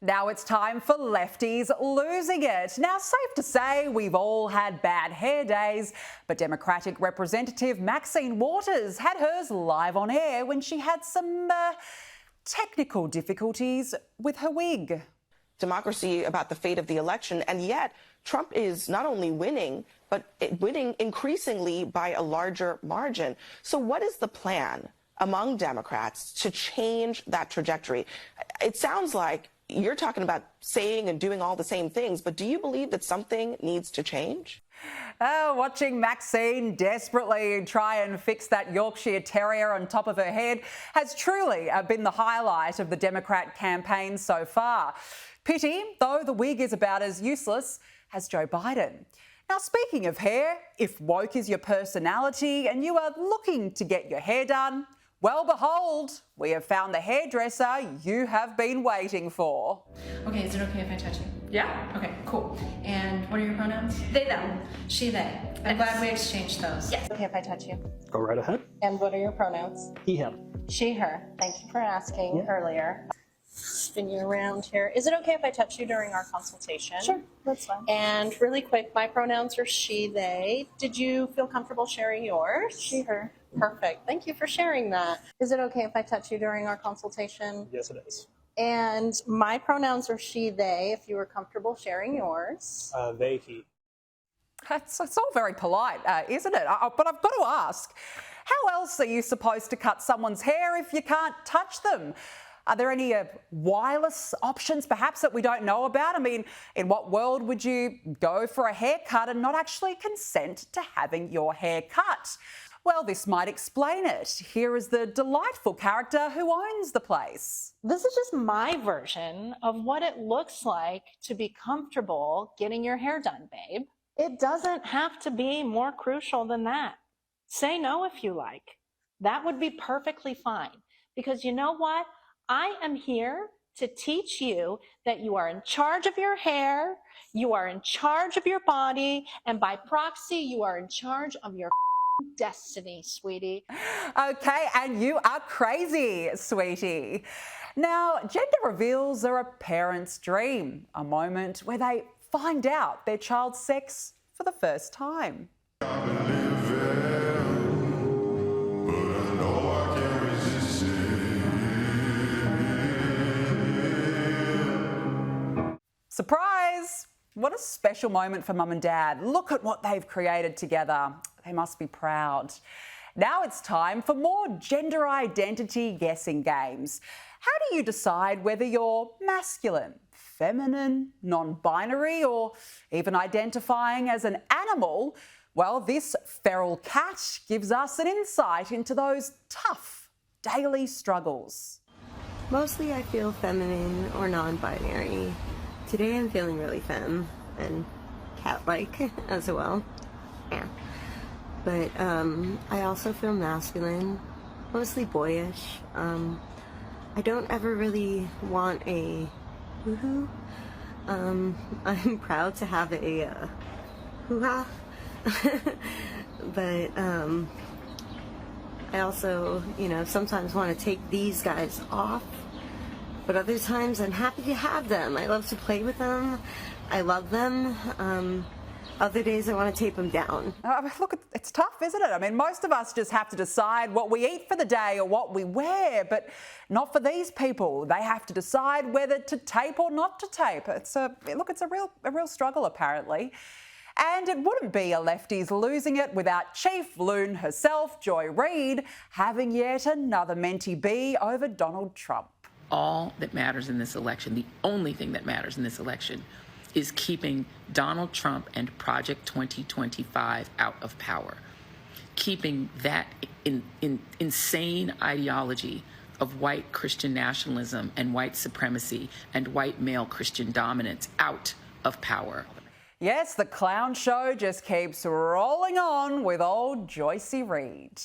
Now it's time for lefties losing it. Now, safe to say we've all had bad hair days, but Democratic Representative Maxine Waters had hers live on air when she had some technical difficulties with her wig. Democracy about the fate of the election, and yet Trump is not only winning, but winning increasingly by a larger margin. So what is the plan among Democrats to change that trajectory? It sounds like you're talking about saying and doing all the same things, but do you believe that something needs to change? Watching Maxine desperately try and fix that Yorkshire Terrier on top of her head has truly been the highlight of the Democrat campaign so far. Pity, though the wig is about as useless as Joe Biden. Now, speaking of hair, if woke is your personality and you are looking to get your hair done, well, behold, we have found the hairdresser you have been waiting for. Okay, is it okay if I touch you? Yeah. Okay, cool. And what are your pronouns? They, them. She, they. I'm glad we exchanged those. Yes. Okay if I touch you? Go right ahead. And what are your pronouns? He, him. She, her. Thank you for asking earlier. Spin you around here. Is it okay if I touch you during our consultation? Sure, that's fine. And really quick, my pronouns are she, they. Did you feel comfortable sharing yours? She, her. Perfect. Thank you for sharing that. Is it okay if I touch you during our consultation? Yes, it is. And my pronouns are she, they, if you were comfortable sharing yours. They, he. It's all very polite, isn't it? But I've got to ask, how else are you supposed to cut someone's hair if you can't touch them? Are there any wireless options perhaps that we don't know about? I mean, in what world would you go for a haircut and not actually consent to having your hair cut? Well, this might explain it. Here is the delightful character who owns the place. This is just my version of what it looks like to be comfortable getting your hair done, babe. It doesn't have to be more crucial than that. Say no if you like. That would be perfectly fine. Because you know what? I am here to teach you that you are in charge of your hair, you are in charge of your body, and by proxy, you are in charge of your destiny, sweetie. Okay, and you are crazy, sweetie. Now, gender reveals are a parent's dream, a moment where they find out their child's sex for the first time. Surprise! What a special moment for mum and dad. Look at what they've created together. They must be proud. Now it's time for more gender identity guessing games. How do you decide whether you're masculine, feminine, non-binary, or even identifying as an animal? Well, this feral cat gives us an insight into those tough daily struggles. Mostly I feel feminine or non-binary. Today I'm feeling really femme and cat-like as well. Yeah. But I also feel masculine, mostly boyish. I don't ever really want a woohoo. I'm proud to have a hoo-ha. But I also, sometimes want to take these guys off. But other times I'm happy to have them. I love to play with them. I love them. Other days I want to tape them down. Look, it's tough, isn't it? I mean, most of us just have to decide what we eat for the day or what we wear, but not for these people. They have to decide whether to tape or not to tape. It's a real struggle, apparently. And it wouldn't be a lefties losing it without Chief Loon herself, Joy Reid, having yet another mentee bee over Donald Trump. All that matters in this election, the only thing that matters in this election, is keeping Donald Trump and Project 2025 out of power. Keeping that insane ideology of white Christian nationalism and white supremacy and white male Christian dominance out of power. Yes, the clown show just keeps rolling on with old Joycey Reid.